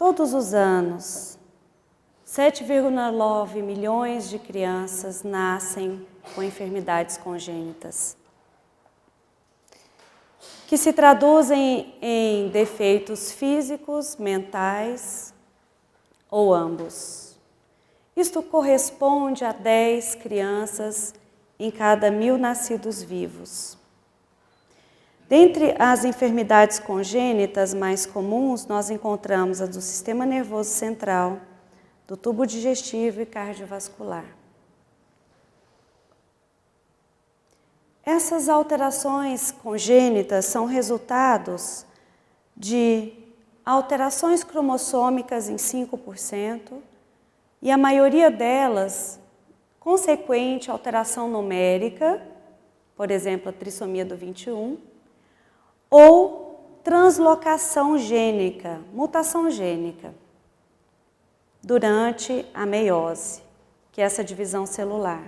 Todos os anos, 7,9 milhões de crianças nascem com enfermidades congênitas, que se traduzem em defeitos físicos, mentais ou ambos. Isto corresponde a 10 crianças em cada 1.000 nascidos vivos. Dentre as enfermidades congênitas mais comuns, nós encontramos a do sistema nervoso central, do tubo digestivo e cardiovascular. Essas alterações congênitas são resultados de alterações cromossômicas em 5% e a maioria delas consequente à alteração numérica, por exemplo, a trissomia do 21, ou translocação gênica, mutação gênica, durante a meiose, que é essa divisão celular.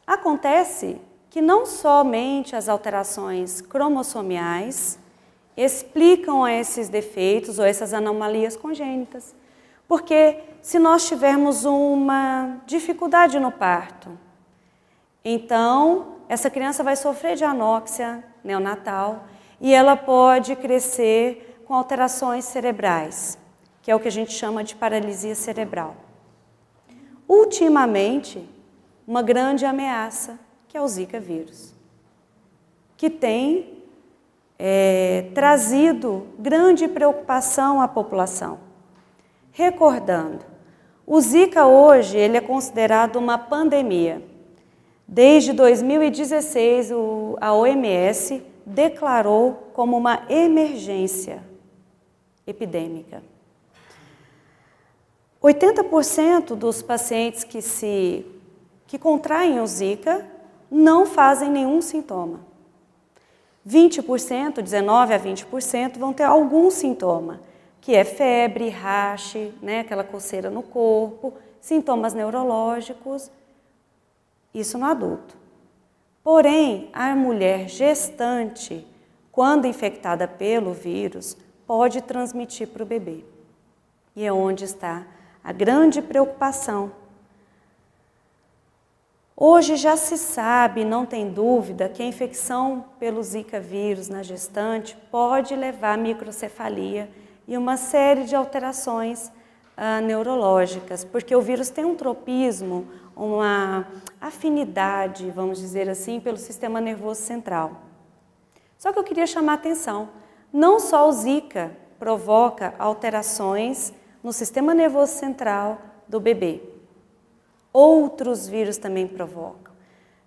Acontece que não somente as alterações cromossomiais explicam esses defeitos ou essas anomalias congênitas, porque se nós tivermos uma dificuldade no parto, então essa criança vai sofrer de anóxia neonatal e ela pode crescer com alterações cerebrais, que é o que a gente chama de paralisia cerebral. Ultimamente, uma grande ameaça, que é o Zika vírus, que tem trazido grande preocupação à população. Recordando, o Zika hoje ele é considerado uma pandemia. Desde 2016, a OMS declarou como uma emergência epidêmica. 80% dos pacientes que contraem o Zika não fazem nenhum sintoma. 20%, 19% a 20% vão ter algum sintoma, que é febre, rache, né, aquela coceira no corpo, sintomas neurológicos, isso no adulto. Porém, a mulher gestante, quando infectada pelo vírus, pode transmitir para o bebê. E é onde está a grande preocupação. Hoje já se sabe, não tem dúvida, que a infecção pelo Zika vírus na gestante pode levar a microcefalia e uma série de alterações neurológicas, porque o vírus tem um tropismo, uma afinidade, vamos dizer assim, pelo sistema nervoso central. Só que eu queria chamar a atenção, não só o Zika provoca alterações no sistema nervoso central do bebê. Outros vírus também provocam.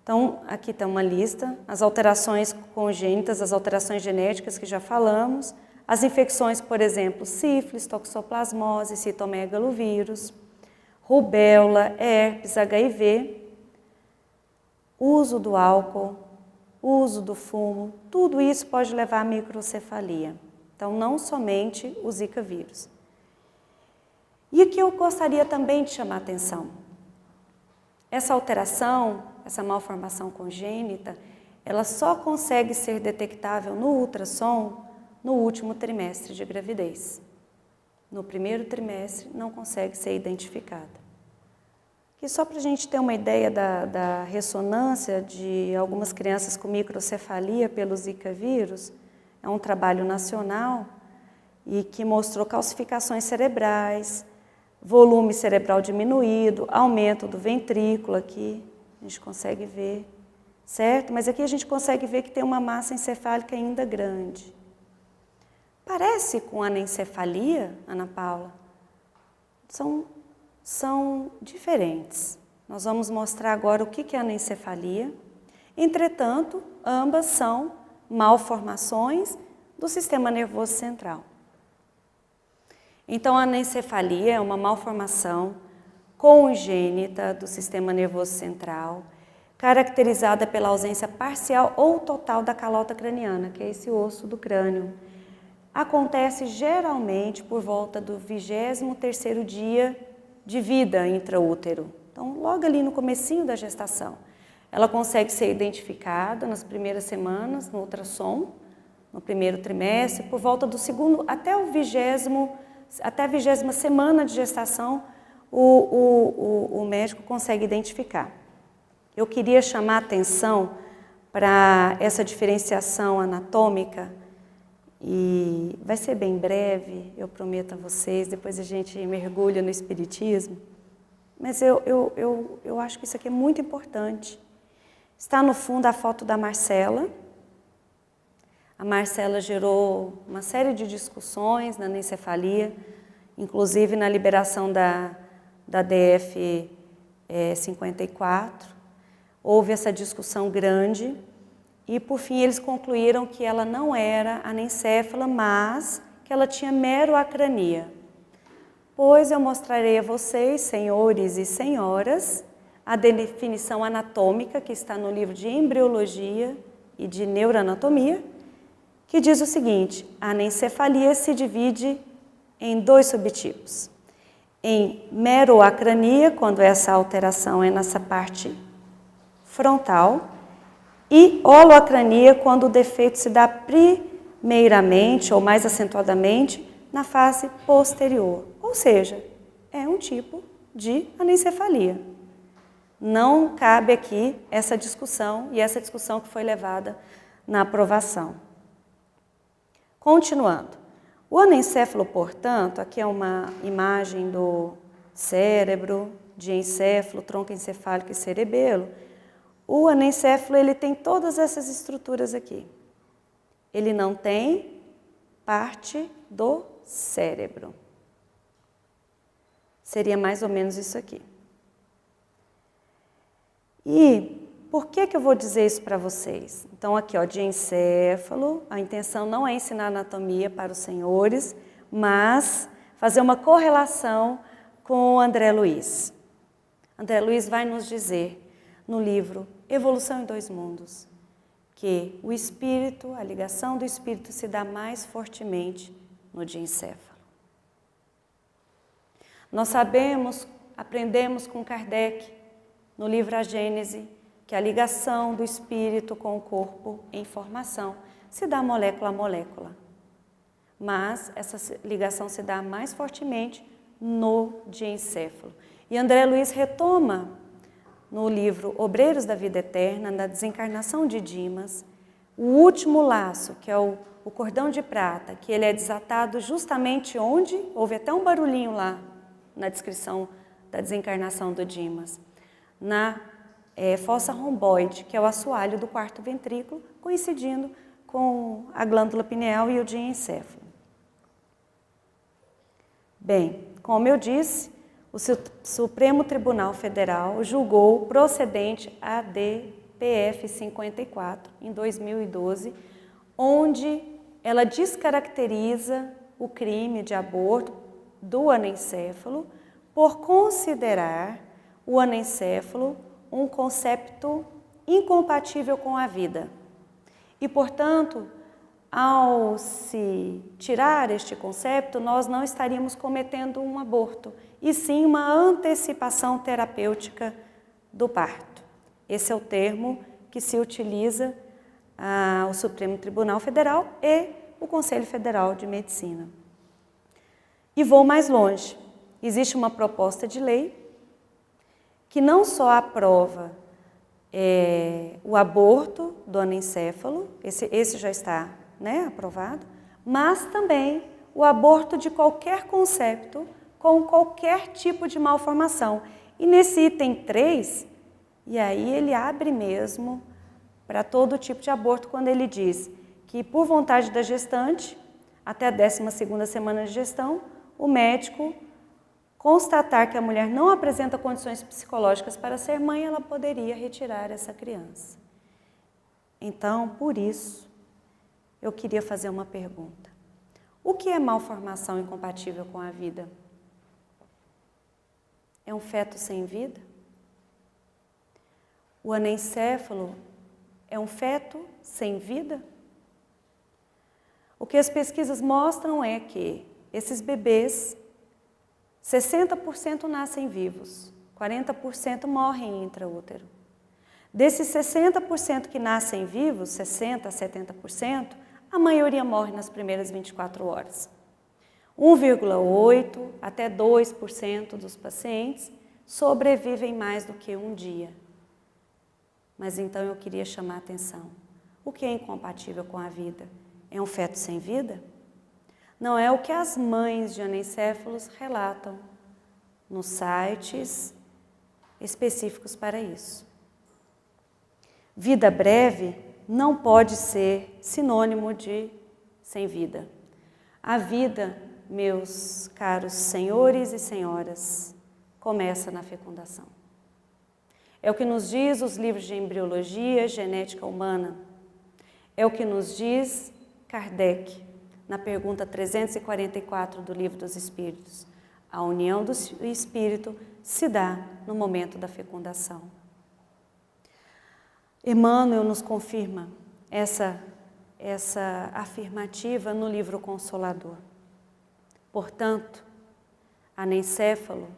Então, aqui está uma lista, as alterações congênitas, as alterações genéticas que já falamos, as infecções, por exemplo, sífilis, toxoplasmose, citomegalovírus, rubéola, herpes, HIV, uso do álcool, uso do fumo, tudo isso pode levar à microcefalia. Então, não somente o Zika vírus. E o que eu gostaria também de chamar a atenção? Essa alteração, essa malformação congênita, ela só consegue ser detectável no ultrassom no último trimestre de gravidez. No primeiro trimestre não consegue ser identificada. E só para a gente ter uma ideia da ressonância de algumas crianças com microcefalia pelo Zika vírus, é um trabalho nacional e que mostrou calcificações cerebrais, volume cerebral diminuído, aumento do ventrículo aqui, a gente consegue ver, certo? Mas aqui a gente consegue ver que tem uma massa encefálica ainda grande. Parece com anencefalia, Ana Paula? São diferentes. Nós vamos mostrar agora o que é anencefalia. Entretanto, ambas são malformações do sistema nervoso central. Então, a anencefalia é uma malformação congênita do sistema nervoso central, caracterizada pela ausência parcial ou total da calota craniana, que é esse osso do crânio. Acontece geralmente por volta do 23º dia de vida intraútero. Então, logo ali no comecinho da gestação. Ela consegue ser identificada nas primeiras semanas, no ultrassom, no primeiro trimestre, por volta do segundo até o 20º até a 20ª semana de gestação, o médico consegue identificar. Eu queria chamar a atenção para essa diferenciação anatômica, e vai ser bem breve, eu prometo a vocês, depois a gente mergulha no espiritismo, mas eu acho que isso aqui é muito importante. Está no fundo a foto da Marcela. A Marcela gerou uma série de discussões na anencefalia, inclusive na liberação da DF 54. Houve essa discussão grande e, por fim, eles concluíram que ela não era anencéfala, mas que ela tinha meroacrania. Pois eu mostrarei a vocês, senhores e senhoras, a definição anatômica que está no livro de embriologia e de neuroanatomia, que diz o seguinte: a anencefalia se divide em 2 subtipos. Em meroacrania, quando essa alteração é nessa parte frontal, e holoacrania, quando o defeito se dá primeiramente ou mais acentuadamente na face posterior. Ou seja, é um tipo de anencefalia. Não cabe aqui essa discussão, e essa discussão que foi levada na aprovação. Continuando. O anencéfalo, portanto, aqui é uma imagem do cérebro, diencéfalo, tronco encefálico e cerebelo. O anencéfalo, ele tem todas essas estruturas aqui. Ele não tem parte do cérebro. Seria mais ou menos isso aqui. E por que eu vou dizer isso para vocês? Então, aqui, ó, diencéfalo, a intenção não é ensinar anatomia para os senhores, mas fazer uma correlação com o André Luiz. André Luiz vai nos dizer, no livro Evolução em 2 Mundos, que o espírito, a ligação do espírito se dá mais fortemente no diencéfalo. Nós sabemos, aprendemos com Kardec, no livro A Gênese, que a ligação do espírito com o corpo em formação se dá molécula a molécula. Mas essa ligação se dá mais fortemente no diencéfalo. E André Luiz retoma no livro Obreiros da Vida Eterna, na desencarnação de Dimas, o último laço, que é o cordão de prata, que ele é desatado justamente onde, houve até um barulhinho lá na descrição da desencarnação do Dimas, na fossa romboide, que é o assoalho do 4º ventrículo, coincidindo com a glândula pineal e o diencéfalo. Bem, como eu disse, o Supremo Tribunal Federal julgou procedente a DPF 54, em 2012, onde ela descaracteriza o crime de aborto do anencéfalo por considerar o anencéfalo um conceito incompatível com a vida. E, portanto, ao se tirar este conceito, nós não estaríamos cometendo um aborto, e sim uma antecipação terapêutica do parto. Esse é o termo que se utiliza o Supremo Tribunal Federal e o Conselho Federal de Medicina. E vou mais longe. Existe uma proposta de lei que não só aprova o aborto do anencéfalo, esse já está, né, aprovado, mas também o aborto de qualquer concepto com qualquer tipo de malformação. E nesse item 3, e aí ele abre mesmo para todo tipo de aborto quando ele diz que por vontade da gestante, até a 12ª semana de gestão, o médico constatar que a mulher não apresenta condições psicológicas para ser mãe, ela poderia retirar essa criança. Então, por isso, eu queria fazer uma pergunta. O que é malformação incompatível com a vida? É um feto sem vida? O anencéfalo é um feto sem vida? O que as pesquisas mostram é que esses bebês, 60% nascem vivos, 40% morrem intraútero. Desses 60% que nascem vivos, 60% a 70%, a maioria morre nas primeiras 24 horas. 1,8% até 2% dos pacientes sobrevivem mais do que um dia. Mas então eu queria chamar a atenção. O que é incompatível com a vida? É um feto sem vida? Não é o que as mães de anencéfalos relatam nos sites específicos para isso. Vida breve não pode ser sinônimo de sem vida. A vida, meus caros senhores e senhoras, começa na fecundação. É o que nos diz os livros de embriologia, genética humana. É o que nos diz Kardec, na pergunta 344 do Livro dos Espíritos. A união do espírito se dá no momento da fecundação. Emmanuel nos confirma essa afirmativa no livro Consolador. Portanto, anencéfalo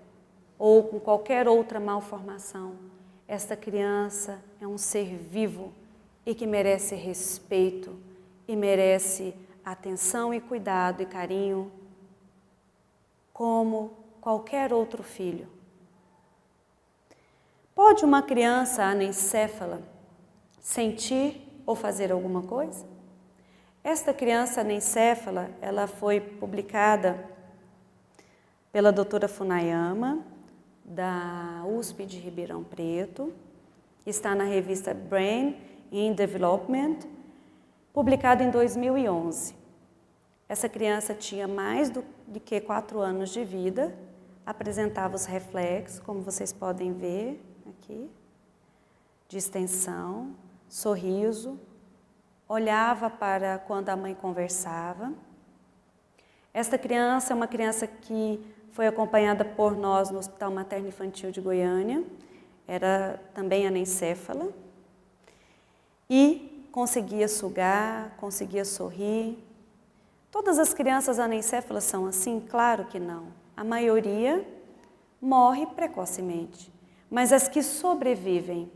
ou com qualquer outra malformação, esta criança é um ser vivo e que merece respeito e merece atenção e cuidado e carinho como qualquer outro filho. Pode uma criança anencéfala sentir ou fazer alguma coisa? Esta criança anencéfala, ela foi publicada pela doutora Funayama, da USP de Ribeirão Preto, está na revista Brain in Development, publicado em 2011. Essa criança tinha mais do que 4 anos de vida, apresentava os reflexos, como vocês podem ver aqui, de extensão, sorriso, olhava para quando a mãe conversava. Esta criança é uma criança que foi acompanhada por nós no Hospital Materno Infantil de Goiânia, era também anencéfala, e conseguia sugar, conseguia sorrir. Todas as crianças anencéfalas são assim? Claro que não. A maioria morre precocemente, mas as que sobrevivem,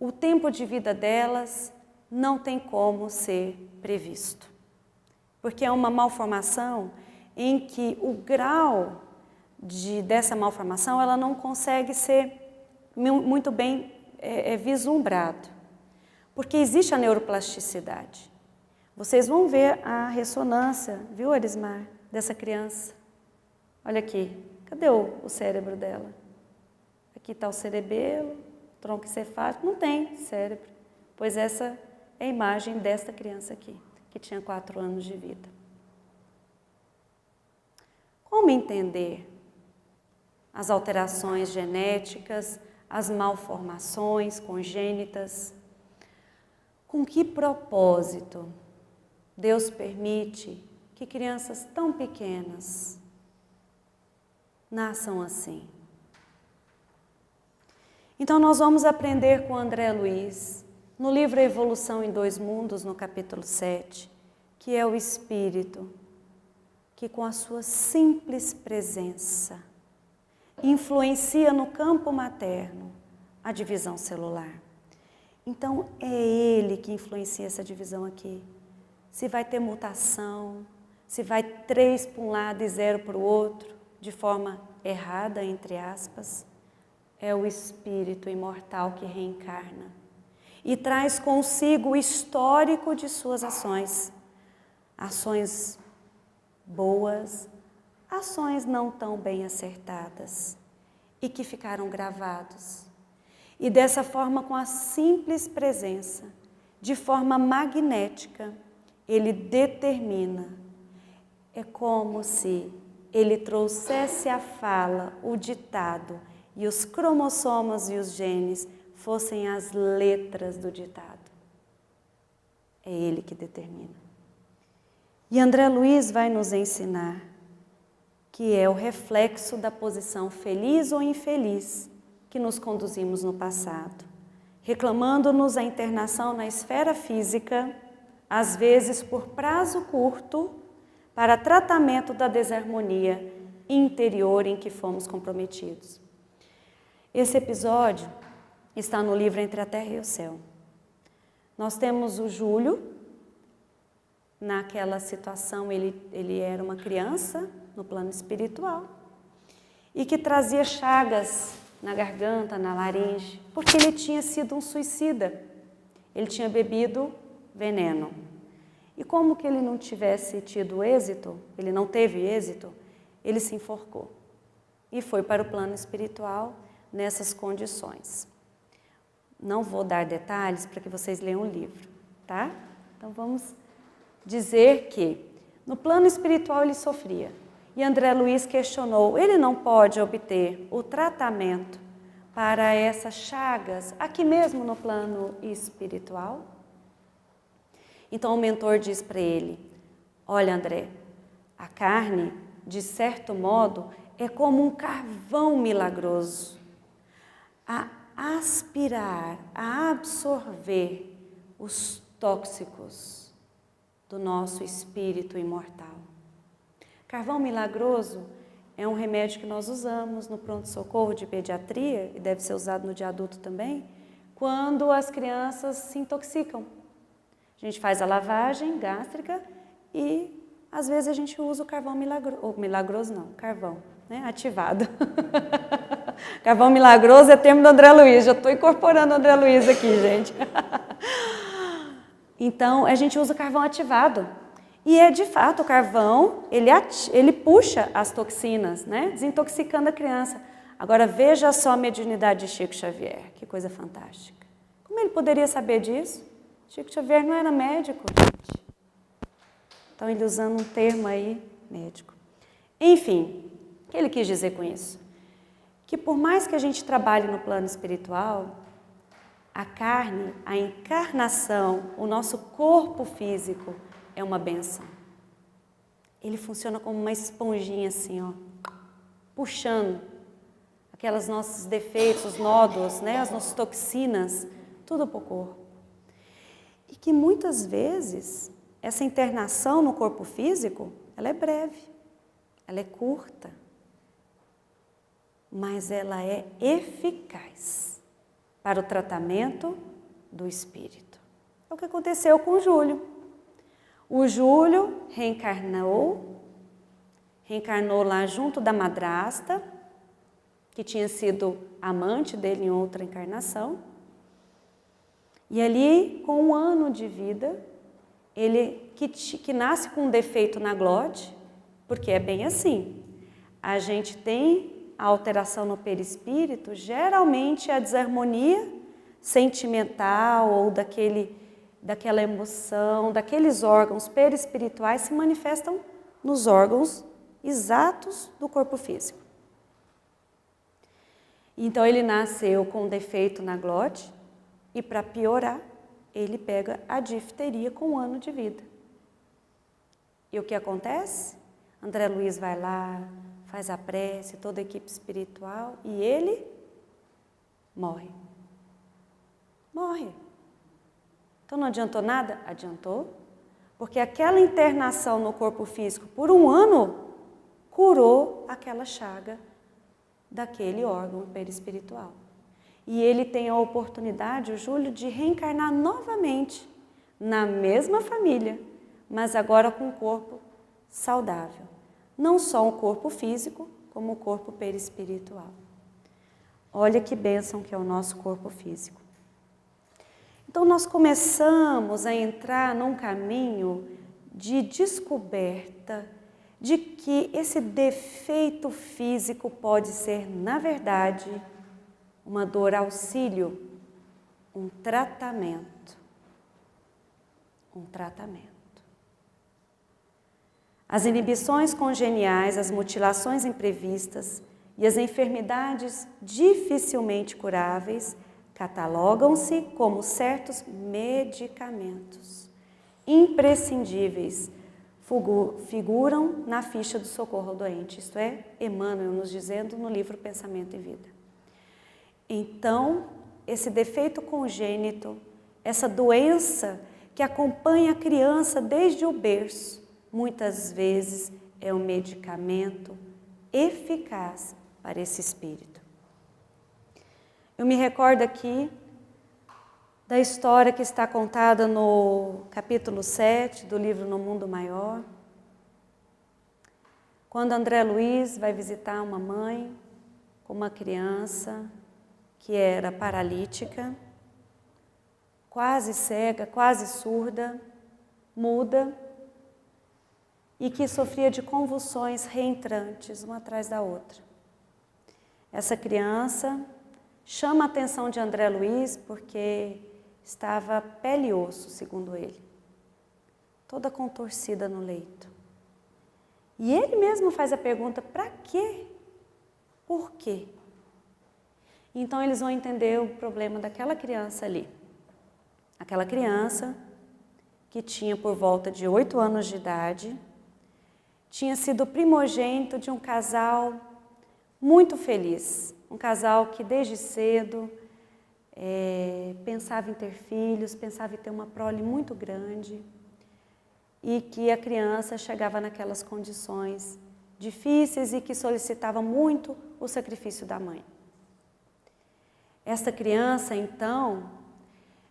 o tempo de vida delas não tem como ser previsto, porque é uma malformação em que o grau dessa malformação ela não consegue ser muito bem vislumbrado, porque existe a neuroplasticidade. Vocês vão ver a ressonância, viu, Arismar, dessa criança. Olha aqui, cadê o cérebro dela? Aqui está o cerebelo, tronco encefálico, não tem cérebro, pois essa é a imagem desta criança aqui, que tinha 4 anos de vida. Como entender as alterações genéticas, as malformações congênitas? Com que propósito Deus permite que crianças tão pequenas nasçam assim? Então nós vamos aprender com André Luiz, no livro Evolução em 2 Mundos, no capítulo 7, que é o Espírito que com a sua simples presença influencia no campo materno a divisão celular. Então é ele que influencia essa divisão aqui. Se vai ter mutação, se vai 3 para um lado e 0 para o outro, de forma errada, entre aspas, é o Espírito imortal que reencarna e traz consigo o histórico de suas ações. Ações boas, ações não tão bem acertadas e que ficaram gravados. E dessa forma, com a simples presença, de forma magnética, ele determina. É como se ele trouxesse à fala o ditado e os cromossomos e os genes fossem as letras do ditado. É ele que determina. E André Luiz vai nos ensinar que é o reflexo da posição feliz ou infeliz que nos conduzimos no passado, reclamando-nos a internação na esfera física, às vezes por prazo curto, para tratamento da desarmonia interior em que fomos comprometidos. Esse episódio está no livro Entre a Terra e o Céu. Nós temos o Júlio, naquela situação ele era uma criança no plano espiritual e que trazia chagas na garganta, na laringe, porque ele tinha sido um suicida. Ele tinha bebido veneno. E como que ele não tivesse tido êxito, ele não teve êxito, ele se enforcou e foi para o plano espiritual nessas condições. Não vou dar detalhes para que vocês leiam o livro, tá? Então vamos dizer que no plano espiritual ele sofria. E André Luiz questionou, ele não pode obter o tratamento para essas chagas aqui mesmo no plano espiritual? Então o mentor diz para ele, olha André, a carne, de certo modo, é como um carvão milagroso a aspirar, a absorver os tóxicos do nosso espírito imortal. Carvão milagroso é um remédio que nós usamos no pronto-socorro de pediatria, e deve ser usado no de adulto também, quando as crianças se intoxicam. A gente faz a lavagem gástrica e às vezes a gente usa o carvão milagroso, ou milagroso não, carvão, né, ativado. Carvão milagroso é termo do André Luiz, já estou incorporando o André Luiz aqui, gente. Então, a gente usa carvão ativado. E é de fato, o carvão, ele puxa as toxinas, né? Desintoxicando a criança. Agora, veja só a mediunidade de Chico Xavier, que coisa fantástica. Como ele poderia saber disso? Chico Xavier não era médico, gente. Então, ele usando um termo aí, médico. Enfim, o que ele quis dizer com isso? Que por mais que a gente trabalhe no plano espiritual, a carne, a encarnação, o nosso corpo físico é uma benção. Ele funciona como uma esponjinha assim, ó, puxando aqueles nossos defeitos, os nódulos, né, as nossas toxinas, tudo para o corpo. E que muitas vezes essa internação no corpo físico, ela é breve, ela é curta, mas ela é eficaz para o tratamento do espírito. É o que aconteceu com o Júlio. O Júlio reencarnou lá junto da madrasta, que tinha sido amante dele em outra encarnação. E ali, com 1 ano de vida, ele que nasce com um defeito na glote, porque é bem assim, a gente tem a alteração no perispírito, geralmente a desarmonia sentimental ou daquela emoção, daqueles órgãos perispirituais se manifestam nos órgãos exatos do corpo físico. Então ele nasceu com defeito na glote e para piorar, ele pega a difteria com 1 ano de vida. E o que acontece? André Luiz vai lá, faz a prece, toda a equipe espiritual e ele morre. Morre. Então não adiantou nada? Adiantou, porque aquela internação no corpo físico por 1 ano curou aquela chaga daquele órgão perispiritual. E ele tem a oportunidade, o Júlio, de reencarnar novamente na mesma família, mas agora com um corpo saudável. Não só o corpo físico, como o corpo perispiritual. Olha que bênção que é o nosso corpo físico. Então nós começamos a entrar num caminho de descoberta de que esse defeito físico pode ser, na verdade, uma dor auxílio, um tratamento. Um tratamento. As inibições congeniais, as mutilações imprevistas e as enfermidades dificilmente curáveis catalogam-se como certos medicamentos imprescindíveis, figuram na ficha do socorro ao doente. Isto é, Emmanuel nos dizendo no livro Pensamento e Vida. Então, esse defeito congênito, essa doença que acompanha a criança desde o berço, muitas vezes é um medicamento eficaz para esse espírito. Eu me recordo aqui da história que está contada no capítulo 7 do livro No Mundo Maior. Quando André Luiz vai visitar uma mãe com uma criança que era paralítica, quase cega, quase surda, muda, e que sofria de convulsões reentrantes, uma atrás da outra. Essa criança chama a atenção de André Luiz porque estava pele e osso, segundo ele, toda contorcida no leito. E ele mesmo faz a pergunta, para quê? Por quê? Então eles vão entender o problema daquela criança ali. Aquela criança que tinha por volta de 8 anos de idade, tinha sido primogênito de um casal muito feliz. Um casal que desde cedo pensava em ter filhos, pensava em ter uma prole muito grande e que a criança chegava naquelas condições difíceis e que solicitava muito o sacrifício da mãe. Esta criança, então,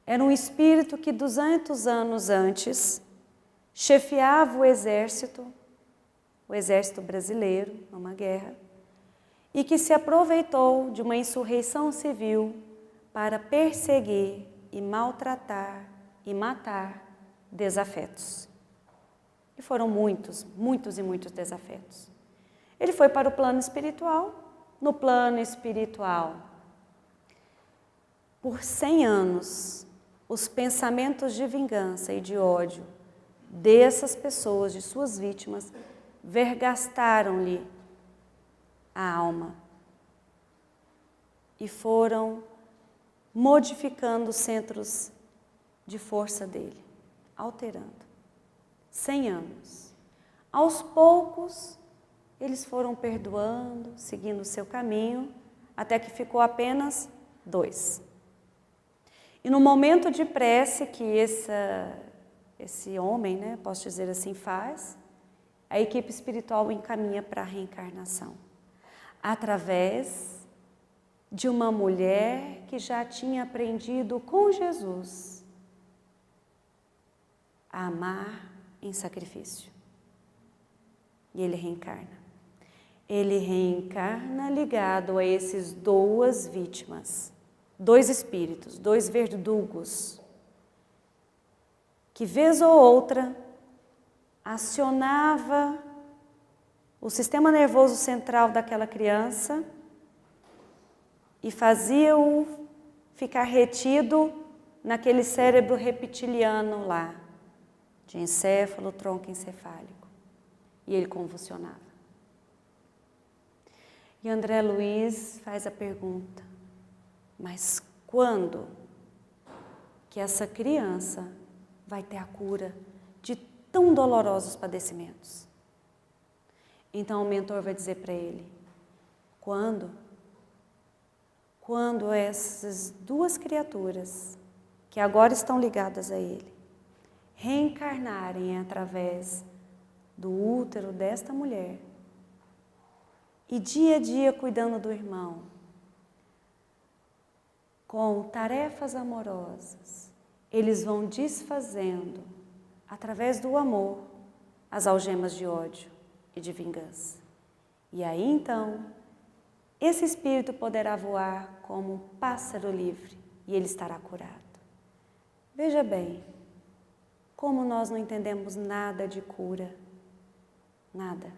era um espírito que 200 anos antes chefiava o exército brasileiro, numa guerra, e que se aproveitou de uma insurreição civil para perseguir e maltratar e matar desafetos. E foram muitos desafetos. Ele foi para o plano espiritual. No plano espiritual, por 100 anos, os pensamentos de vingança e de ódio dessas pessoas, de suas vítimas, vergastaram-lhe a alma e foram modificando os centros de força dele, alterando. 100 anos. Aos poucos, eles foram perdoando, seguindo o seu caminho, até que ficou apenas 2. E no momento de prece que esse homem, né, posso dizer assim, faz, a equipe espiritual o encaminha para a reencarnação, através de uma mulher que já tinha aprendido com Jesus a amar em sacrifício. E ele reencarna. Ele reencarna ligado a esses 2 vítimas, 2 espíritos, 2 verdugos, que vez ou outra acionava o sistema nervoso central daquela criança e fazia-o ficar retido naquele cérebro reptiliano lá, de encéfalo, tronco encefálico. E ele convulsionava. E André Luiz faz a pergunta, mas quando que essa criança vai ter a cura de tão dolorosos padecimentos? Então o mentor vai dizer para ele, quando essas 2 criaturas, que agora estão ligadas a ele, reencarnarem através do útero desta mulher, e dia a dia cuidando do irmão, com tarefas amorosas, eles vão desfazendo, através do amor, as algemas de ódio e de vingança. E aí então, esse espírito poderá voar como um pássaro livre e ele estará curado. Veja bem, como nós não entendemos nada de cura, nada.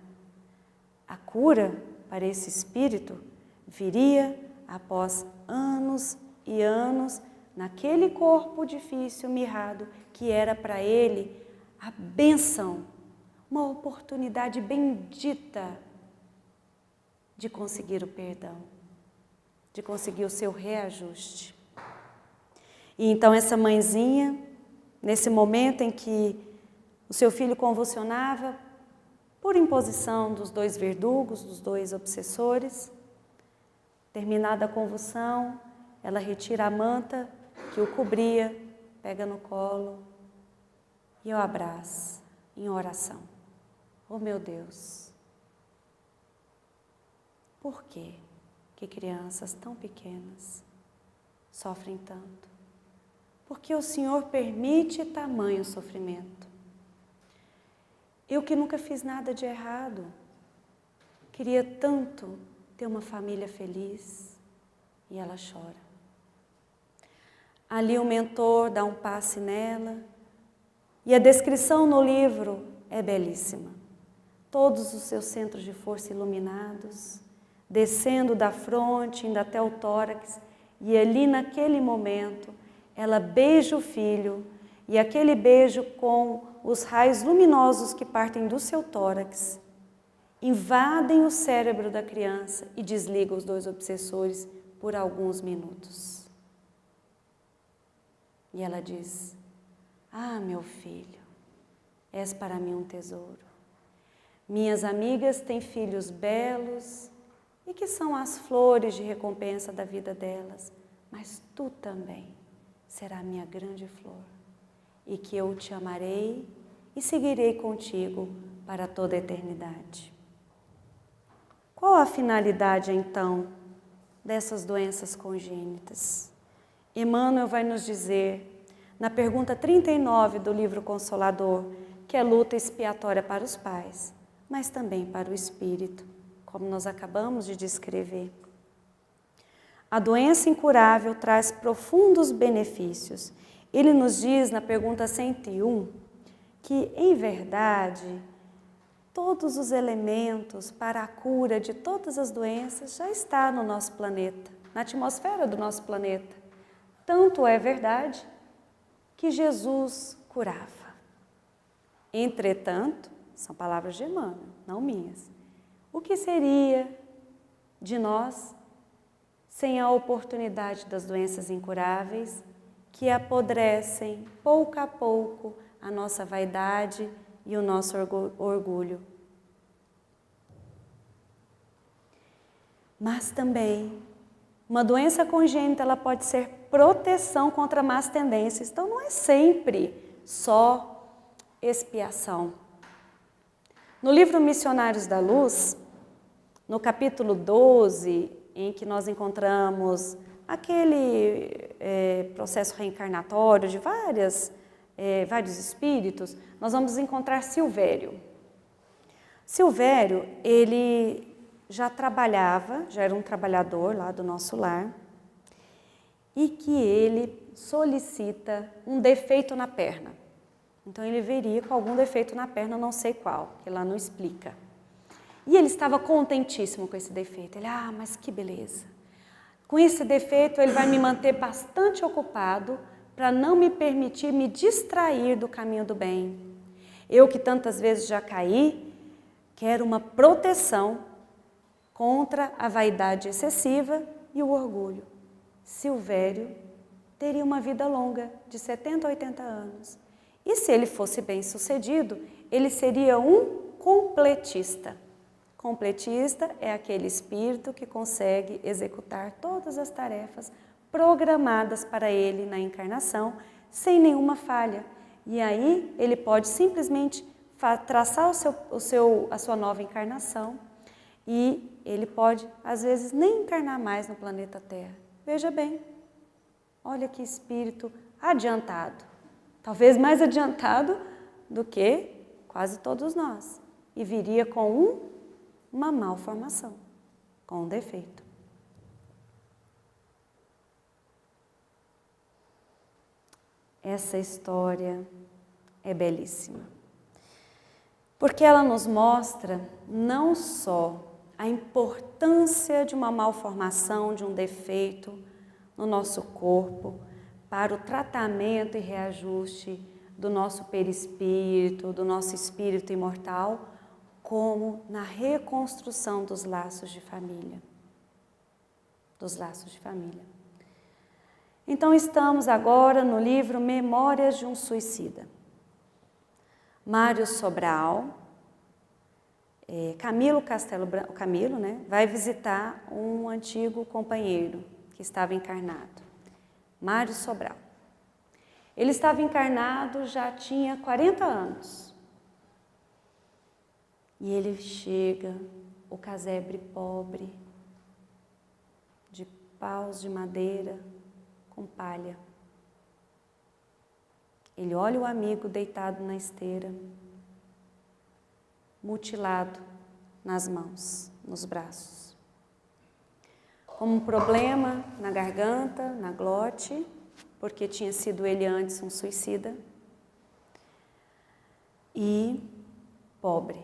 A cura para esse espírito viria após anos e anos naquele corpo difícil, mirrado, que era para ele a bênção, uma oportunidade bendita de conseguir o perdão, de conseguir o seu reajuste. E então essa mãezinha, nesse momento em que o seu filho convulsionava, por imposição dos 2 verdugos, dos 2 obsessores, terminada a convulsão, ela retira a manta que o cobria, pega no colo e o abraça em oração. Oh meu Deus, por quê que crianças tão pequenas sofrem tanto? Porque o Senhor permite tamanho sofrimento. Eu que nunca fiz nada de errado, queria tanto ter uma família feliz, e ela chora. Ali o mentor dá um passe nela, e a descrição no livro é belíssima. Todos os seus centros de força iluminados, descendo da fronte, indo até o tórax, e ali naquele momento, ela beija o filho, e aquele beijo com os raios luminosos que partem do seu tórax, invadem o cérebro da criança e desligam os dois obsessores por alguns minutos. E ela diz: ah, meu filho, és para mim um tesouro. Minhas amigas têm filhos belos e que são as flores de recompensa da vida delas, mas tu também será minha grande flor, e que eu te amarei e seguirei contigo para toda a eternidade. Qual a finalidade, então, dessas doenças congênitas? Emmanuel vai nos dizer, na pergunta 39 do livro Consolador, que é luta expiatória para os pais, mas também para o espírito, como nós acabamos de descrever. A doença incurável traz profundos benefícios. Ele nos diz, na pergunta 101, que, em verdade, todos os elementos para a cura de todas as doenças já estão no nosso planeta, na atmosfera do nosso planeta. Tanto é verdade que Jesus curava. Entretanto, são palavras de Emmanuel, não minhas. O que seria de nós sem a oportunidade das doenças incuráveis que apodrecem pouco a pouco a nossa vaidade e o nosso orgulho? Mas também, uma doença congênita ela pode ser proteção contra más tendências. Então, não é sempre só expiação. No livro Missionários da Luz, no capítulo 12, em que nós encontramos aquele processo reencarnatório de vários espíritos, nós vamos encontrar Silvério. Silvério, ele já trabalhava, já era um trabalhador lá do nosso lar, e que ele solicita um defeito na perna. Então ele veria com algum defeito na perna, não sei qual, que lá não explica. E ele estava contentíssimo com esse defeito. Ele, mas que beleza. Com esse defeito ele vai me manter bastante ocupado para não me permitir me distrair do caminho do bem. Eu que tantas vezes já caí, quero uma proteção contra a vaidade excessiva e o orgulho. Silvério teria uma vida longa, de 70 a 80 anos. E se ele fosse bem sucedido, ele seria um completista. Completista é aquele espírito que consegue executar todas as tarefas programadas para ele na encarnação, sem nenhuma falha. E aí ele pode simplesmente traçar a sua nova encarnação e ele pode, às vezes, nem encarnar mais no planeta Terra. Veja bem, olha que espírito adiantado. Talvez mais adiantado do que quase todos nós. E viria com uma malformação, com um defeito. Essa história é belíssima, porque ela nos mostra não só a importância de uma malformação, de um defeito no nosso corpo, para o tratamento e reajuste do nosso perispírito, do nosso espírito imortal, como na reconstrução dos laços de família. Então, estamos agora no livro Memórias de um Suicida. Mário Sobral, Camilo Castelo Branco, vai visitar um antigo companheiro que estava encarnado, Mário Sobral. Ele estava encarnado, já tinha 40 anos. E ele chega, o casebre pobre, de paus de madeira, com palha. Ele olha o amigo deitado na esteira, mutilado nas mãos, nos braços, com um problema na garganta, na glote, porque tinha sido ele antes um suicida, e pobre.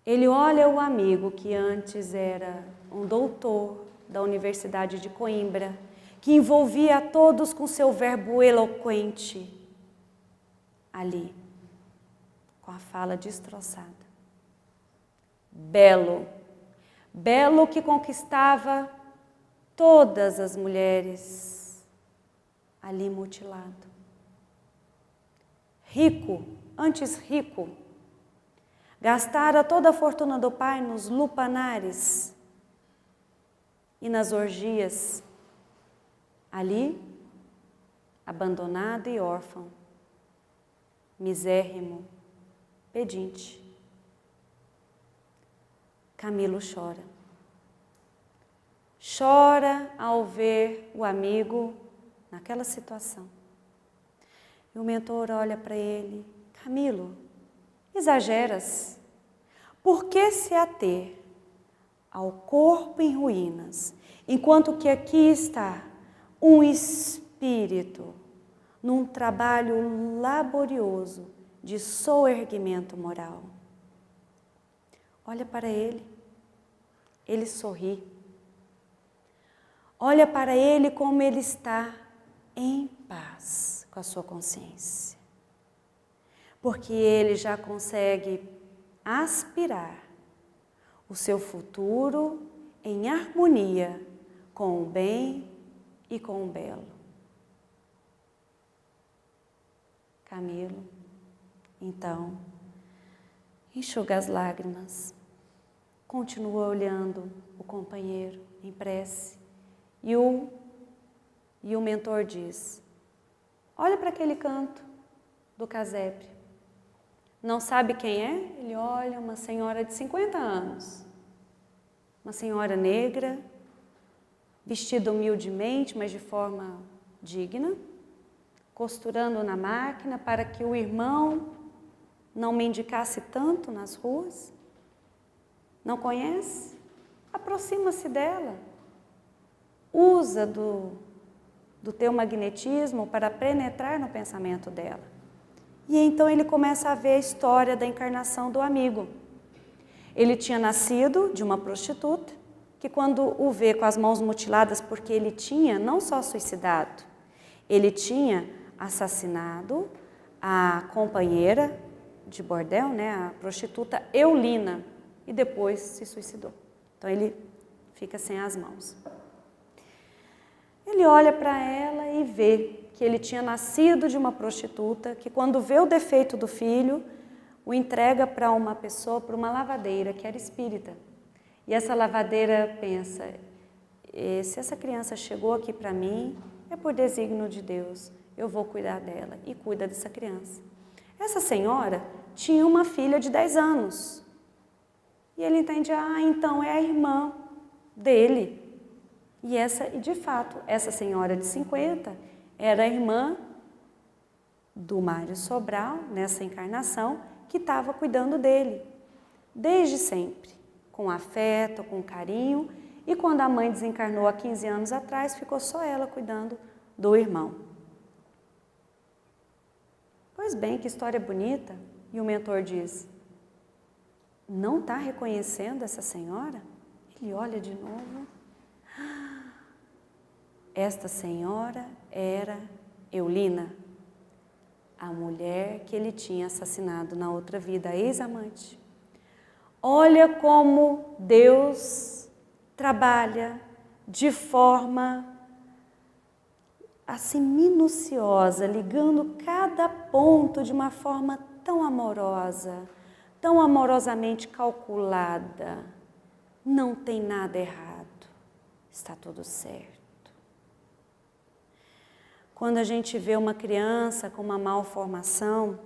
Ele olha o amigo que antes era um doutor da Universidade de Coimbra, que envolvia a todos com seu verbo eloquente, ali, com a fala destroçada. Belo, belo que conquistava todas as mulheres, ali mutilado. Rico, antes rico, gastara toda a fortuna do pai nos lupanares e nas orgias, ali, abandonado e órfão, misérrimo, pedinte. Camilo chora. Chora ao ver o amigo naquela situação. E o mentor olha para ele: Camilo, exageras. Por que se ater ao corpo em ruínas, enquanto que aqui está um espírito num trabalho laborioso de soerguimento moral? Olha para ele, ele sorri. Olha para ele como ele está em paz com a sua consciência. Porque ele já consegue aspirar o seu futuro em harmonia com o bem e com o belo. Camilo, então, enxuga as lágrimas, continua olhando o companheiro em prece e o mentor diz: olha para aquele canto do casebre. Não sabe quem é? Ele olha, uma senhora de 50 anos, uma senhora negra, vestida humildemente, mas de forma digna, costurando na máquina para que o irmão não mendicasse tanto nas ruas. Não conhece? Aproxima-se dela. Usa do teu magnetismo para penetrar no pensamento dela. E então ele começa a ver a história da encarnação do amigo. Ele tinha nascido de uma prostituta, que quando o vê com as mãos mutiladas, porque ele tinha não só suicidado, ele tinha assassinado a companheira de bordel, né, a prostituta Eulina, e depois se suicidou. Então ele fica sem as mãos. Ele olha para ela e vê que ele tinha nascido de uma prostituta, que quando vê o defeito do filho, o entrega para uma pessoa, para uma lavadeira, que era espírita. E essa lavadeira pensa: se essa criança chegou aqui para mim, é por desígnio de Deus, eu vou cuidar dela, e cuida dessa criança. Essa senhora tinha uma filha de 10 anos. E ele entende: então é a irmã dele. E de fato, essa senhora de 50 era a irmã do Mário Sobral, nessa encarnação, que estava cuidando dele, desde sempre, com afeto, com carinho, e quando a mãe desencarnou há 15 anos atrás, ficou só ela cuidando do irmão. Pois bem, que história bonita. E o mentor diz: não está reconhecendo essa senhora? Ele olha de novo. Esta senhora era Eulina, a mulher que ele tinha assassinado na outra vida, a ex-amante. Olha como Deus trabalha de forma assim minuciosa, ligando cada ponto de uma forma tão amorosa, tão amorosamente calculada. Não tem nada errado, está tudo certo. Quando a gente vê uma criança com uma malformação,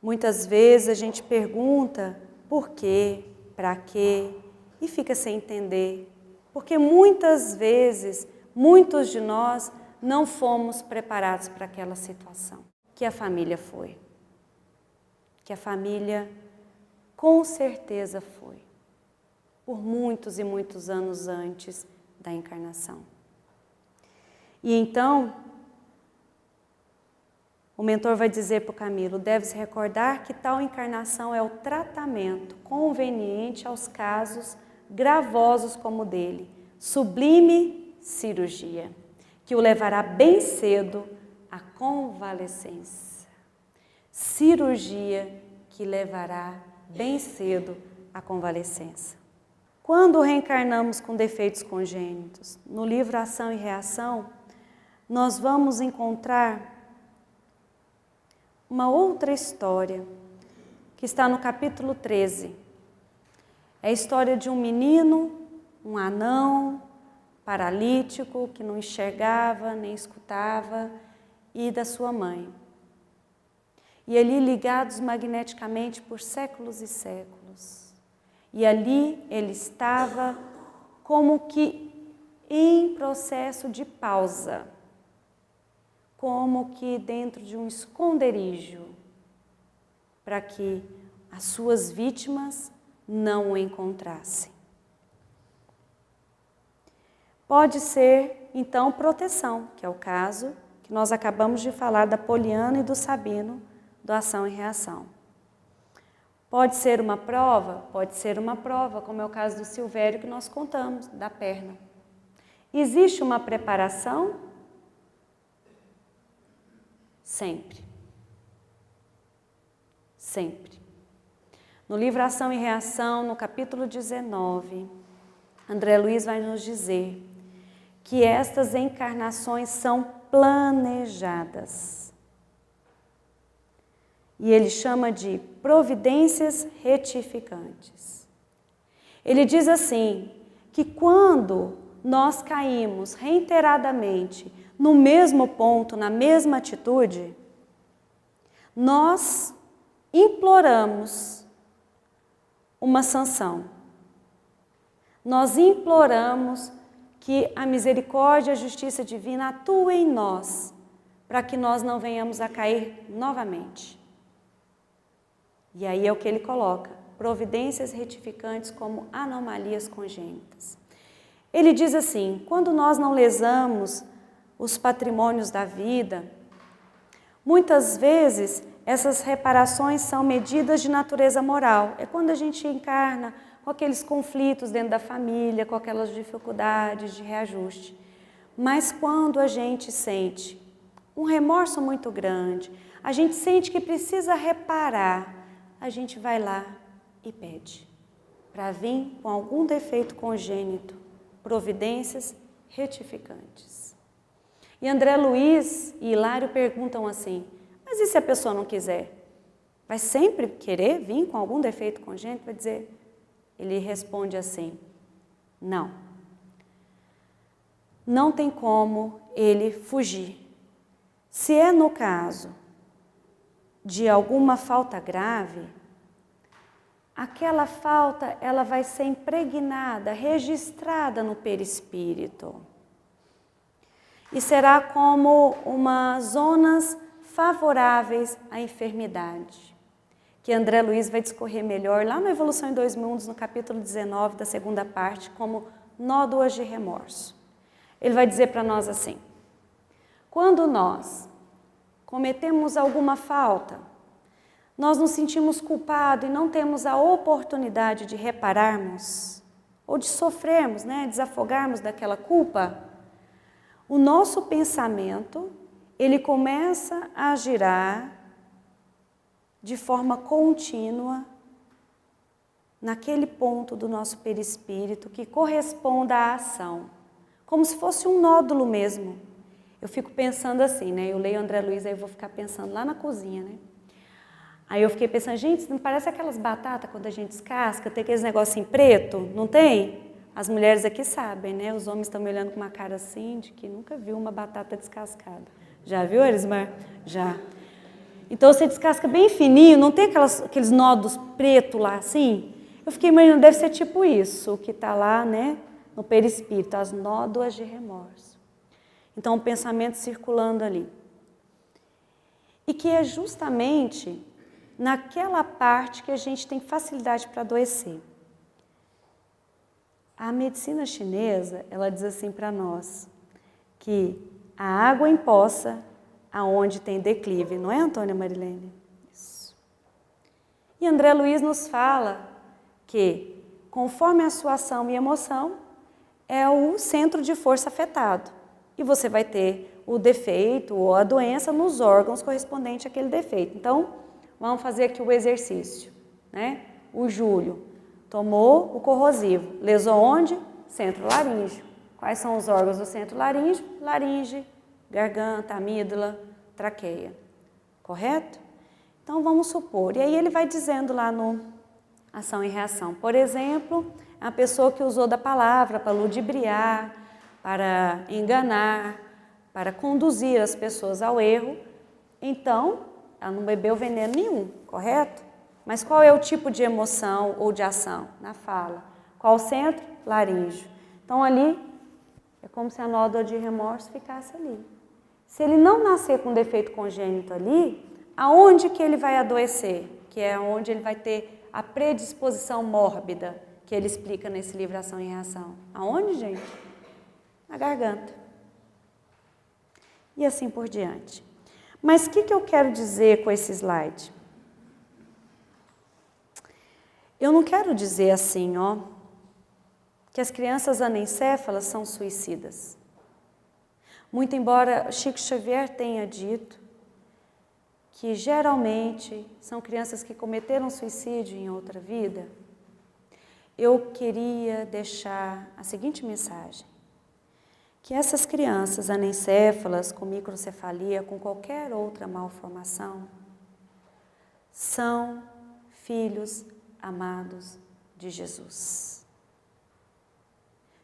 muitas vezes a gente pergunta por quê, para quê, e fica sem entender. Porque muitas vezes, muitos de nós não fomos preparados para aquela situação. Que a família foi. Que a família com certeza foi. Por muitos e muitos anos antes da encarnação. E então, o mentor vai dizer para o Camilo, deve-se recordar que tal encarnação é o tratamento conveniente aos casos gravosos como o dele, sublime cirurgia, que o levará bem cedo à convalescência. Cirurgia que levará bem cedo à convalescência. Quando reencarnamos com defeitos congênitos, no livro Ação e Reação, nós vamos encontrar uma outra história, que está no capítulo 13. É a história de um menino, um anão, paralítico, que não enxergava nem escutava, e da sua mãe. E ali ligados magneticamente por séculos e séculos. E ali ele estava como que em processo de pausa, como que dentro de um esconderijo, para que as suas vítimas não o encontrassem. Pode ser, então, proteção, que é o caso que nós acabamos de falar da Poliana e do Sabino, do Ação e Reação. Pode ser uma prova? Pode ser uma prova, como é o caso do Silvério que nós contamos, da perna. Existe uma preparação? Sempre. Sempre. No livro Ação e Reação, no capítulo 19, André Luiz vai nos dizer que estas encarnações são planejadas. E ele chama de providências retificantes. Ele diz assim, que quando nós caímos reiteradamente no mesmo ponto, na mesma atitude, nós imploramos uma sanção. Nós imploramos que a misericórdia e a justiça divina atuem em nós, para que nós não venhamos a cair novamente. E aí é o que ele coloca, providências retificantes como anomalias congênitas. Ele diz assim, quando nós não lesamos os patrimônios da vida, muitas vezes essas reparações são medidas de natureza moral. É quando a gente encarna com aqueles conflitos dentro da família, com aquelas dificuldades de reajuste. Mas quando a gente sente um remorso muito grande, a gente sente que precisa reparar, a gente vai lá e pede para vir com algum defeito congênito, providências retificantes. E André Luiz e Hilário perguntam assim, mas e se a pessoa não quiser? Vai sempre querer vir com algum defeito congênito? Vai dizer, ele responde assim, não. Não tem como ele fugir. Se é no caso de alguma falta grave, aquela falta ela vai ser impregnada, registrada no perispírito. E será como umas zonas favoráveis à enfermidade, que André Luiz vai discorrer melhor lá no Evolução em 2 Mundos, no capítulo 19, da segunda parte, como nódoas de remorso. Ele vai dizer para nós assim, quando nós cometemos alguma falta, nós nos sentimos culpados e não temos a oportunidade de repararmos, ou de sofrermos, desafogarmos daquela culpa, o nosso pensamento, ele começa a girar de forma contínua naquele ponto do nosso perispírito que corresponda à ação, como se fosse um nódulo mesmo. Eu fico pensando assim, eu leio André Luiz, aí eu vou ficar pensando lá na cozinha, Aí eu fiquei pensando, gente, não parece aquelas batatas quando a gente descasca, tem aqueles negocinho preto, não tem? As mulheres aqui sabem, Os homens estão me olhando com uma cara assim, de que nunca viu uma batata descascada. Já viu, Elismar? Já. Então você descasca bem fininho, não tem aqueles nódulos pretos lá assim? Eu fiquei imaginando, deve ser tipo isso, o que está lá, no perispírito, as nódoas de remorso. Então, o pensamento circulando ali. E que é justamente naquela parte que a gente tem facilidade para adoecer. A medicina chinesa, ela diz assim para nós, que a água empoça aonde tem declive, não é, Antônia Marilene? Isso. E André Luiz nos fala que, conforme a sua ação e emoção, é o centro de força afetado. E você vai ter o defeito ou a doença nos órgãos correspondentes àquele defeito. Então, vamos fazer aqui o exercício, né? O Júlio tomou o corrosivo. Lesou onde? Centro laríngeo. Quais são os órgãos do centro laríngeo? Laringe, garganta, amígdala, traqueia. Correto? Então, vamos supor. E aí ele vai dizendo lá no ação e reação. Por exemplo, a pessoa que usou da palavra para ludibriar, para enganar, para conduzir as pessoas ao erro. Então, ela não bebeu veneno nenhum, correto? Mas qual é o tipo de emoção ou de ação? Na fala. Qual o centro? Laríngeo. Então, ali, é como se a nódoa de remorso ficasse ali. Se ele não nascer com defeito congênito ali, aonde que ele vai adoecer? Que é onde ele vai ter a predisposição mórbida, que ele explica nesse livro Ação e Reação. Aonde, gente? Na garganta. E assim por diante. Mas o que eu quero dizer com esse slide? Eu não quero dizer assim, ó, que as crianças anencéfalas são suicidas. Muito embora Chico Xavier tenha dito que geralmente são crianças que cometeram suicídio em outra vida, eu queria deixar a seguinte mensagem: que essas crianças anencéfalas, com microcefalia, com qualquer outra malformação, são filhos amados de Jesus.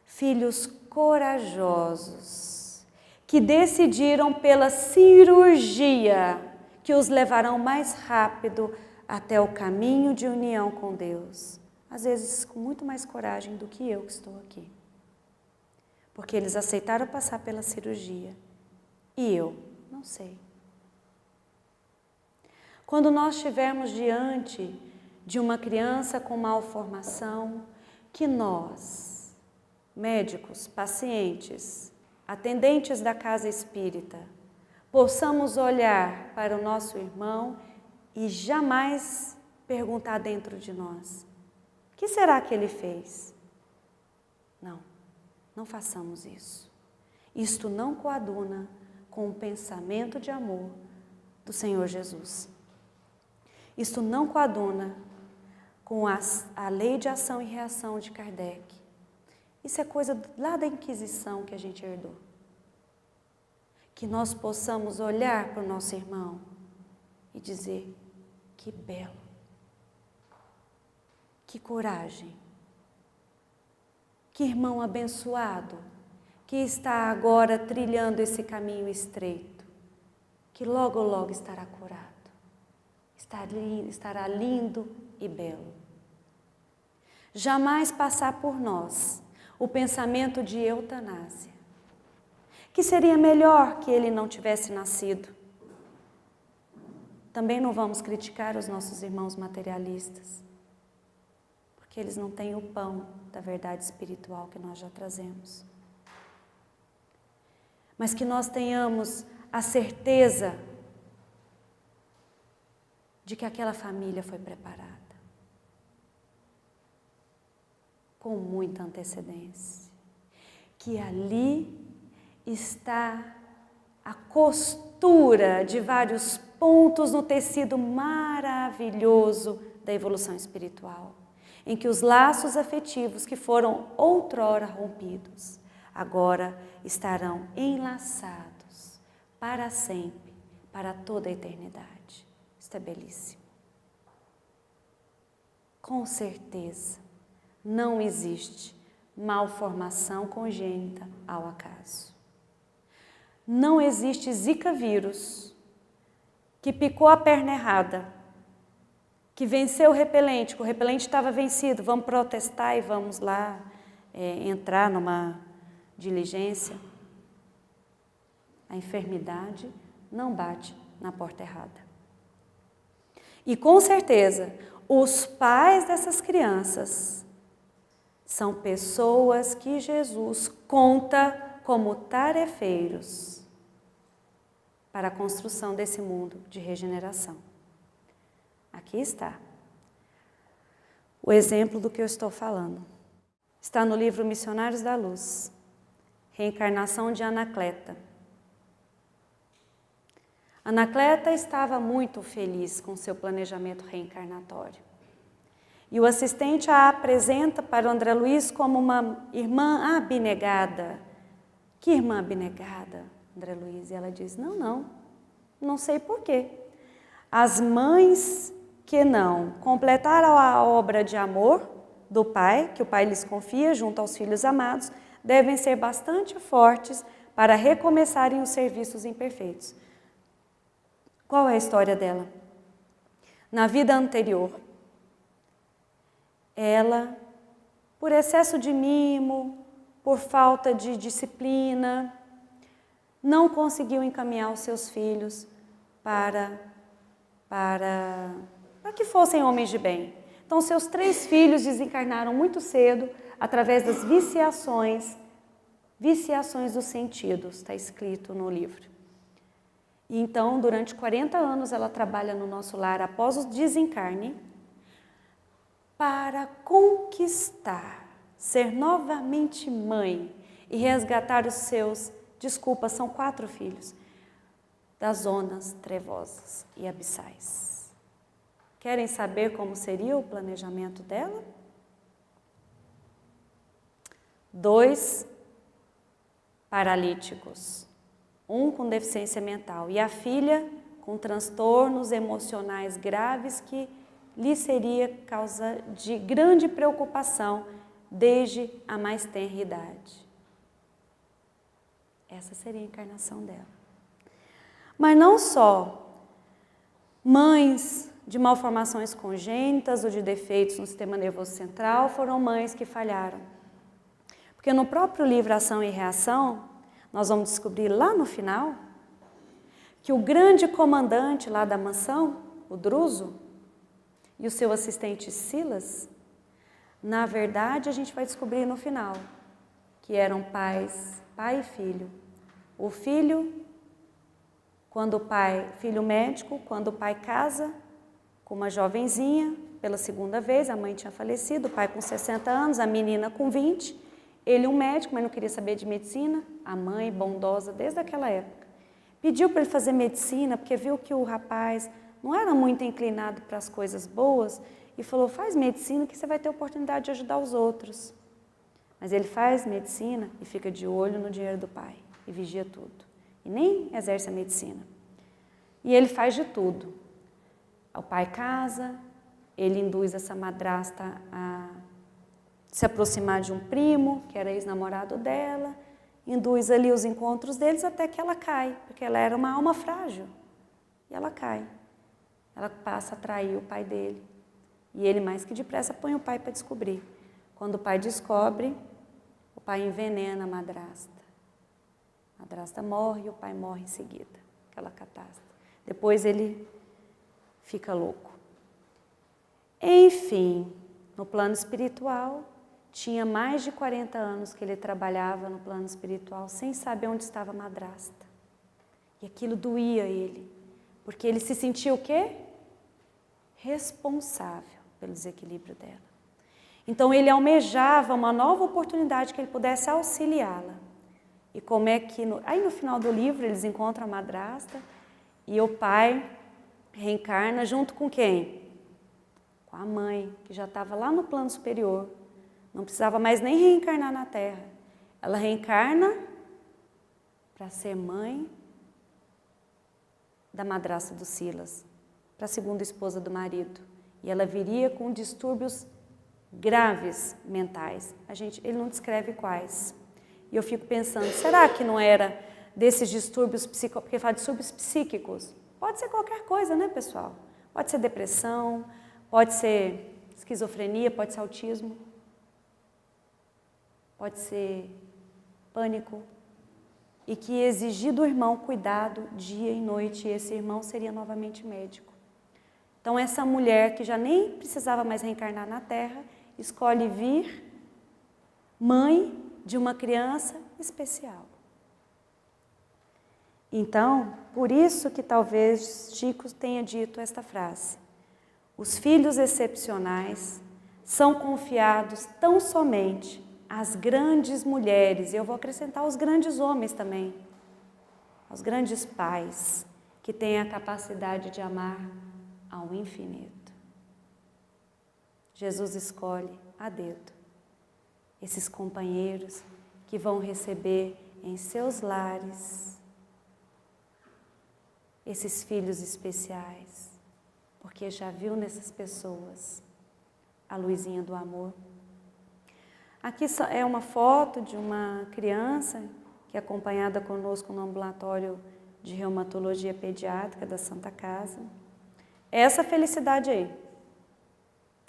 Filhos corajosos, que decidiram pela cirurgia que os levarão mais rápido até o caminho de união com Deus. Às vezes com muito mais coragem do que eu que estou aqui. Porque eles aceitaram passar pela cirurgia. E eu não sei. Quando nós estivermos diante de uma criança com malformação, que nós, médicos, pacientes, atendentes da casa espírita, possamos olhar para o nosso irmão e jamais perguntar dentro de nós: o que será que ele fez? Não, não façamos isso. Isto não coaduna com o pensamento de amor do Senhor Jesus. Isto não coaduna com a lei de ação e reação de Kardec. Isso é coisa lá da Inquisição que a gente herdou. Que nós possamos olhar para o nosso irmão e dizer: que belo, que coragem, que irmão abençoado, que está agora trilhando esse caminho estreito, que logo, logo estará curado, estará lindo e belo. Jamais passar por nós o pensamento de eutanásia, que seria melhor que ele não tivesse nascido. Também não vamos criticar os nossos irmãos materialistas, porque eles não têm o pão da verdade espiritual que nós já trazemos. Mas que nós tenhamos a certeza de que aquela família foi preparada com muita antecedência, que ali está a costura de vários pontos no tecido maravilhoso da evolução espiritual, em que os laços afetivos que foram outrora rompidos, agora estarão enlaçados para sempre, para toda a eternidade. Isto é belíssimo. Com certeza, não existe malformação congênita ao acaso. Não existe Zika vírus que picou a perna errada, que venceu o repelente, que o repelente estava vencido, vamos protestar e vamos lá entrar numa diligência. A enfermidade não bate na porta errada. E com certeza, os pais dessas crianças são pessoas que Jesus conta como tarefeiros para a construção desse mundo de regeneração. Aqui está o exemplo do que eu estou falando. Está no livro Missionários da Luz, reencarnação de Anacleta. Anacleta estava muito feliz com seu planejamento reencarnatório. E o assistente a apresenta para o André Luiz como uma irmã abnegada. Que irmã abnegada, André Luiz? E ela diz, não sei por quê. As mães que não completaram a obra de amor do pai, que o pai lhes confia junto aos filhos amados, devem ser bastante fortes para recomeçarem os serviços imperfeitos. Qual é a história dela? Na vida anterior, ela, por excesso de mimo, por falta de disciplina, não conseguiu encaminhar os seus filhos para que fossem homens de bem. Então, seus 3 filhos desencarnaram muito cedo através das viciações dos sentidos, está escrito no livro. E então, durante 40 anos, ela trabalha no nosso lar após o desencarne para conquistar, ser novamente mãe e resgatar os seus, são 4 filhos, das zonas trevosas e abissais. Querem saber como seria o planejamento dela? 2 paralíticos, um com deficiência mental e a filha com transtornos emocionais graves que lhe seria causa de grande preocupação desde a mais tenra idade. Essa seria a encarnação dela. Mas não só mães de malformações congênitas ou de defeitos no sistema nervoso central foram mães que falharam. Porque no próprio livro Ação e Reação, nós vamos descobrir lá no final que o grande comandante lá da mansão, o Druso, e o seu assistente Silas, na verdade a gente vai descobrir no final que eram pai e filho. O filho, filho médico, quando o pai casa com uma jovenzinha pela segunda vez, a mãe tinha falecido, o pai com 60 anos, a menina com 20, ele um médico, mas não queria saber de medicina, a mãe bondosa desde aquela época. Pediu para ele fazer medicina, porque viu que o rapaz não era muito inclinado para as coisas boas, e falou, faz medicina que você vai ter oportunidade de ajudar os outros. Mas ele faz medicina e fica de olho no dinheiro do pai, e vigia tudo. E nem exerce a medicina. E ele faz de tudo. O pai casa, ele induz essa madrasta a se aproximar de um primo, que era ex-namorado dela, induz ali os encontros deles até que ela cai, porque ela era uma alma frágil. E ela cai. Ela passa a trair o pai dele. E ele, mais que depressa, põe o pai para descobrir. Quando o pai descobre, o pai envenena a madrasta. A madrasta morre e o pai morre em seguida. Aquela catástrofe. Depois ele fica louco. Enfim, no plano espiritual, tinha mais de 40 anos que ele trabalhava no plano espiritual sem saber onde estava a madrasta. E aquilo doía ele, porque ele se sentia o quê? Responsável pelo desequilíbrio dela. Então ele almejava uma nova oportunidade que ele pudesse auxiliá-la. E como é que... Aí no final do livro eles encontram a madrasta e o pai reencarna junto com quem? Com a mãe, que já estava lá no plano superior. Não precisava mais nem reencarnar na Terra. Ela reencarna para ser mãe da madrasta do Silas, para a segunda esposa do marido. E ela viria com distúrbios graves mentais. Ele não descreve quais. E eu fico pensando, será que não era desses distúrbios psíquicos, porque fala de distúrbios psíquicos? Pode ser qualquer coisa, né, pessoal? Pode ser depressão, pode ser esquizofrenia, pode ser autismo, pode ser pânico. e que exigia do irmão cuidado dia e noite, e esse irmão seria novamente médico. Então essa mulher, que já nem precisava mais reencarnar na Terra, escolhe vir mãe de uma criança especial. Então, por isso que talvez Chico tenha dito esta frase: os filhos excepcionais são confiados tão somente às grandes mulheres, e eu vou acrescentar os grandes homens também, aos grandes pais, que têm a capacidade de amar ao infinito. Jesus escolhe a dedo esses companheiros que vão receber em seus lares esses filhos especiais, porque já viu nessas pessoas a luzinha do amor. Aqui é uma foto de uma criança que é acompanhada conosco no ambulatório de reumatologia pediátrica da Santa Casa. Essa felicidade aí.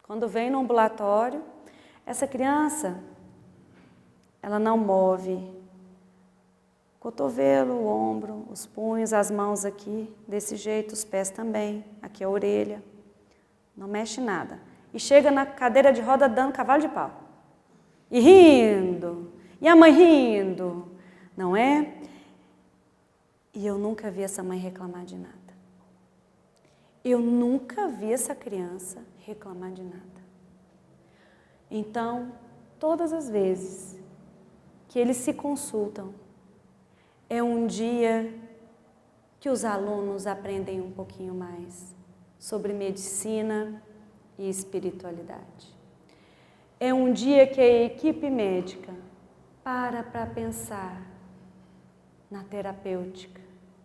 Quando vem no ambulatório, essa criança, ela não move cotovelo, o ombro, os punhos, as mãos aqui, desse jeito, os pés também, aqui a orelha, não mexe nada. E chega na cadeira de roda dando cavalo de pau. E rindo, e a mãe rindo, não é? E eu nunca vi essa mãe reclamar de nada. Eu nunca vi essa criança reclamar de nada. Então, todas as vezes que eles se consultam, é um dia que os alunos aprendem um pouquinho mais sobre medicina e espiritualidade. É um dia que a equipe médica para pensar na terapêutica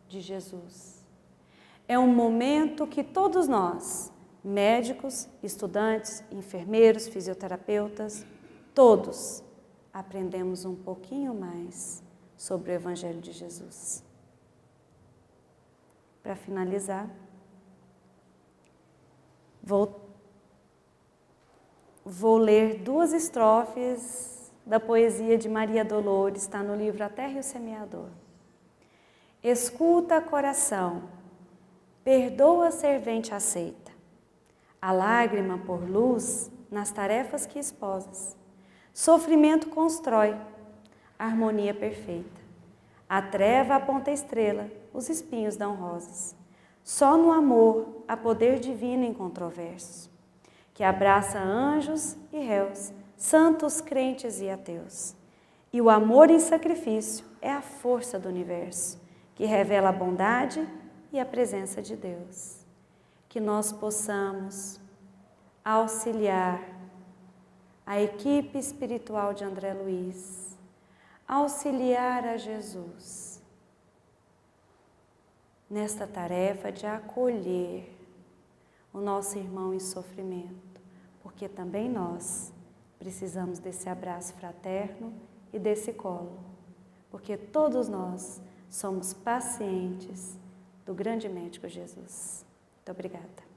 de Jesus. É um momento que todos nós, médicos, estudantes, enfermeiros, fisioterapeutas, todos aprendemos um pouquinho mais sobre o Evangelho de Jesus. Para finalizar, vou ler 2 estrofes da poesia de Maria Dolores, está no livro A Terra e o Semeador. Escuta, coração, perdoa, servente aceita, a lágrima por luz nas tarefas que esposas. Sofrimento constrói harmonia perfeita. A treva aponta a estrela, os espinhos dão rosas. Só no amor há poder divino incontroverso, que abraça anjos e réus, santos, crentes e ateus. E o amor em sacrifício é a força do universo, que revela a bondade e a presença de Deus. Que nós possamos auxiliar a equipe espiritual de André Luiz, auxiliar a Jesus nesta tarefa de acolher o nosso irmão em sofrimento, porque também nós precisamos desse abraço fraterno e desse colo, porque todos nós somos pacientes do grande médico Jesus. Muito obrigada.